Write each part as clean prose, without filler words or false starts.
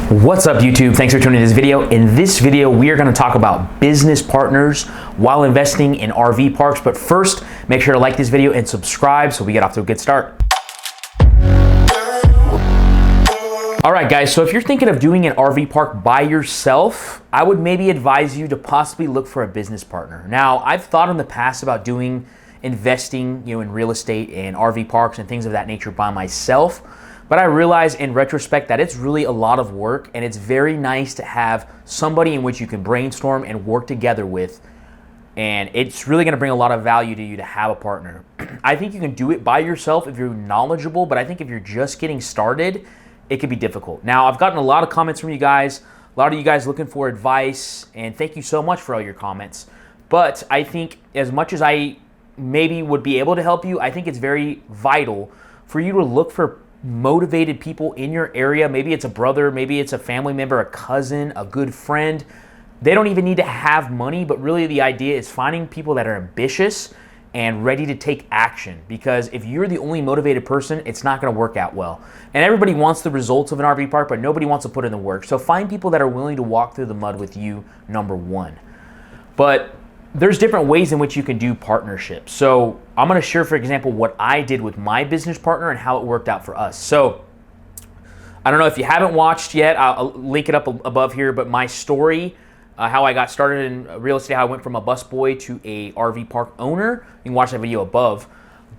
What's up, YouTube? Thanks for tuning in to this video. In this video, we are going to talk about business partners while investing in RV parks. But first, make sure to like this video and subscribe so we get off to a good start. All right, guys, so if you're thinking of doing an RV park by yourself, I would maybe advise you to possibly look for a business partner. Now, I've thought in the past about investing, in real estate and RV parks and things of that nature by myself. But I realize in retrospect that it's really a lot of work, and it's very nice to have somebody in which you can brainstorm and work together with. And it's really gonna bring a lot of value to you to have a partner. I think you can do it by yourself if you're knowledgeable, but I think if you're just getting started, it can be difficult. Now, I've gotten a lot of comments from you guys, a lot of you guys looking for advice, and thank you so much for all your comments. But I think as much as I maybe would be able to help you, I think it's very vital for you to look for motivated people in your area. Maybe it's a brother, maybe it's a family member, a cousin, a good friend. They don't even need to have money, but really the idea is finding people that are ambitious and ready to take action. Because if you're the only motivated person, it's not going to work out well. And everybody wants the results of an RV park, but nobody wants to put in the work. So find people that are willing to walk through the mud with you, number one. But there's different ways in which you can do partnerships. So I'm going to share, for example, what I did with my business partner and how it worked out for us. So I don't know if you haven't watched yet, I'll link it up above here, but my story, how I got started in real estate, how I went from a busboy to a RV park owner. You can watch that video above.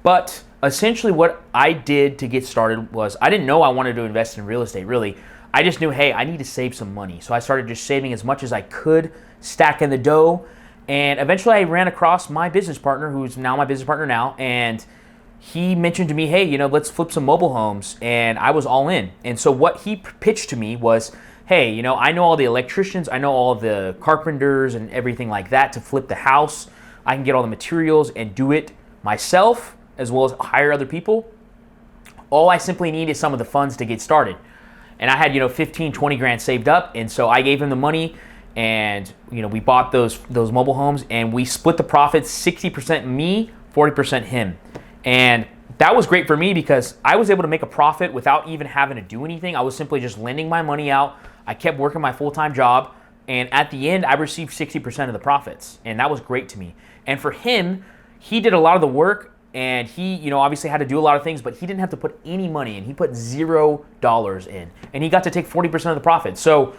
But essentially what I did to get started was, I didn't know I wanted to invest in real estate, really. I just knew, hey, I need to save some money. So I started just saving as much as I could, stacking the dough. And eventually I ran across my business partner, who's now my business partner now, and he mentioned to me, hey, let's flip some mobile homes, and I was all in. And so what he pitched to me was, hey, I know all the electricians, I know all the carpenters and everything like that to flip the house. I can get all the materials and do it myself, as well as hire other people. All I simply need is some of the funds to get started. And I had, 15, 20 grand saved up, and so I gave him the money. And we bought those mobile homes, and we split the profits, 60% me, 40% him. And that was great for me because I was able to make a profit without even having to do anything. I was simply just lending my money out. I kept working my full-time job, and at the end I received 60% of the profits, and that was great to me. And for him, he did a lot of the work, and he obviously had to do a lot of things, but he didn't have to put any money in. He put $0 in, and he got to take 40% of the profit. So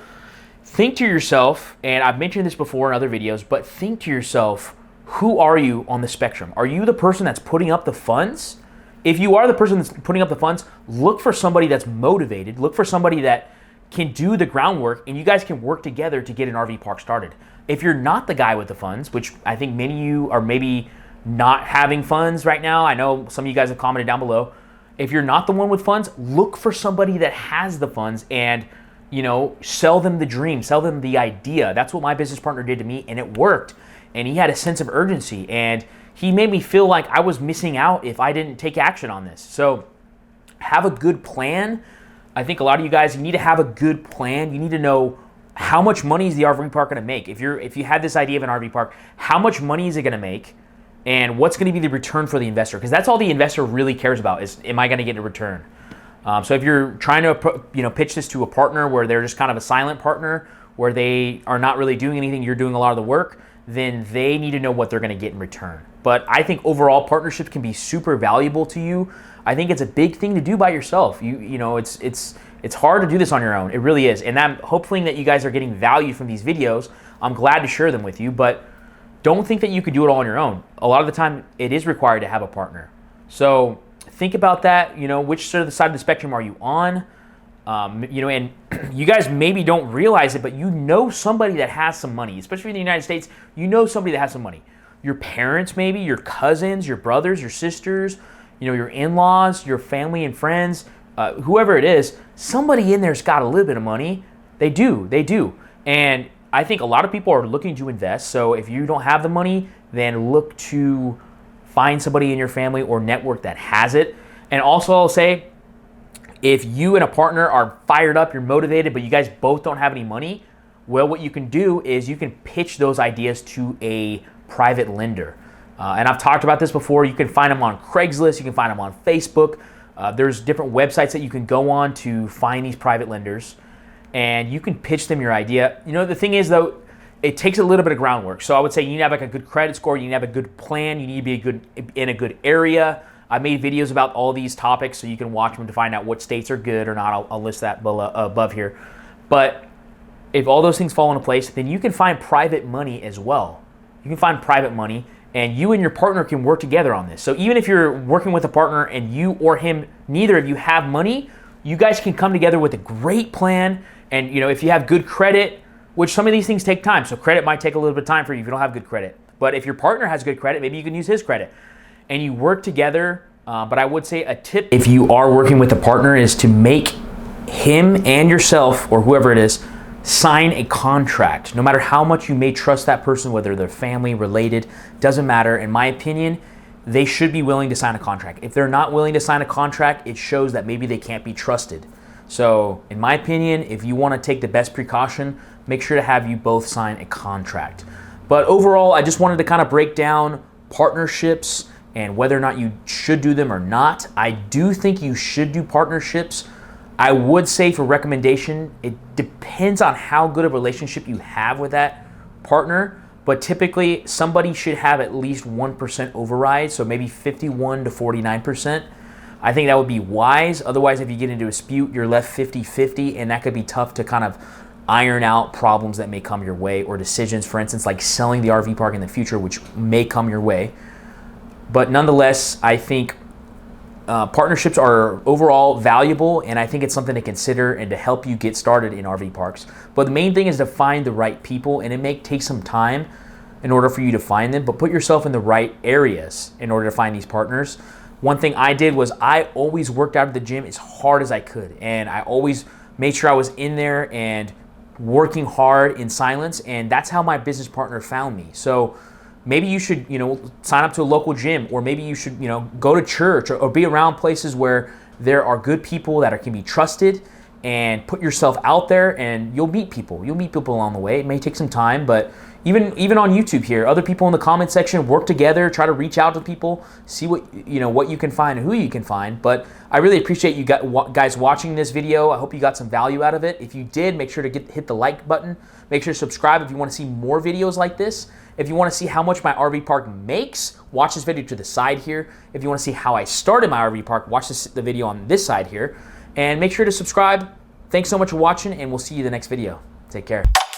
think to yourself, and I've mentioned this before in other videos, but think to yourself, who are you on the spectrum? Are you the person that's putting up the funds? If you are the person that's putting up the funds, look for somebody that's motivated. Look for somebody that can do the groundwork, and you guys can work together to get an RV park started. If you're not the guy with the funds, which I think many of you are maybe not having funds right now, I know some of you guys have commented down below. If you're not the one with funds, look for somebody that has the funds and sell them the dream, sell them the idea. That's what my business partner did to me, and it worked. And he had a sense of urgency, and he made me feel like I was missing out if I didn't take action on this. So have a good plan. I think a lot of you guys, you need to have a good plan. You need to know how much money is the RV park going to make. If you had this idea of an RV park, how much money is it going to make, and what's going to be the return for the investor? Because that's all the investor really cares about is, am I going to get a return? So if you're trying to pitch this to a partner where they're just kind of a silent partner, where they are not really doing anything, you're doing a lot of the work, then they need to know what they're going to get in return. But I think overall partnerships can be super valuable to you. I think it's a big thing to do by yourself. It's hard to do this on your own. It really is. And I'm hoping that you guys are getting value from these videos. I'm glad to share them with you, but don't think that you could do it all on your own. A lot of the time it is required to have a partner. So think about that, which side of the spectrum are you on? And you guys maybe don't realize it, but somebody that has some money, especially in the United States, somebody that has some money. Your parents maybe, your cousins, your brothers, your sisters, your in-laws, your family and friends, whoever it is, somebody in there's got a little bit of money. They do. And I think a lot of people are looking to invest. So if you don't have the money, then look to find somebody in your family or network that has it. And also I'll say, if you and a partner are fired up, you're motivated, but you guys both don't have any money, well, what you can do is you can pitch those ideas to a private lender. And I've talked about this before. You can find them on Craigslist. You can find them on Facebook. There's different websites that you can go on to find these private lenders. and you can pitch them your idea. You know, the thing is though, it takes a little bit of groundwork. So I would say you need to have like a good credit score, you need to have a good plan, you need to be in a good area. I made videos about all these topics, so you can watch them to find out what states are good or not. I'll list that below, above here. But if all those things fall into place, then you can find private money as well. You can find private money, and you and your partner can work together on this. So even if you're working with a partner and you or him, neither of you have money, you guys can come together with a great plan. And you know, if you have good credit, which some of these things take time, so credit might take a little bit of time for you if you don't have good credit. But if your partner has good credit, maybe you can use his credit. And you work together, but I would say a tip if you are working with a partner is to make him and yourself, or whoever it is, sign a contract. No matter how much you may trust that person, whether they're family, related, doesn't matter. In my opinion, they should be willing to sign a contract. If they're not willing to sign a contract, it shows that maybe they can't be trusted. So in my opinion, if you want to take the best precaution, make sure to have you both sign a contract. But overall, I just wanted to kind of break down partnerships and whether or not you should do them or not. I do think you should do partnerships. I would say for recommendation, it depends on how good a relationship you have with that partner, but typically somebody should have at least 1% override, so maybe 51 to 49%. I think that would be wise. Otherwise, if you get into a dispute, you're left 50-50, and that could be tough to kind of iron out problems that may come your way, or decisions, for instance, like selling the RV park in the future, which may come your way. But nonetheless, I think partnerships are overall valuable, and I think it's something to consider and to help you get started in RV parks. But the main thing is to find the right people, and it may take some time in order for you to find them, but put yourself in the right areas in order to find these partners. One thing I did was I always worked out at the gym as hard as I could, and I always made sure I was in there and working hard in silence, and that's how my business partner found me. So maybe you should, sign up to a local gym, or maybe you should, go to church or be around places where there are good people that can be trusted, and put yourself out there, and you'll meet people. You'll meet people along the way. It may take some time, but even on YouTube here, other people in the comment section work together, try to reach out to people, see what you can find and who you can find. But I really appreciate you guys watching this video. I hope you got some value out of it. If you did, make sure to hit the like button. Make sure to subscribe if you want to see more videos like this. If you want to see how much my RV park makes, watch this video to the side here. If you want to see how I started my RV park, watch the video on this side here. And make sure to subscribe. Thanks so much for watching, and we'll see you in the next video. Take care.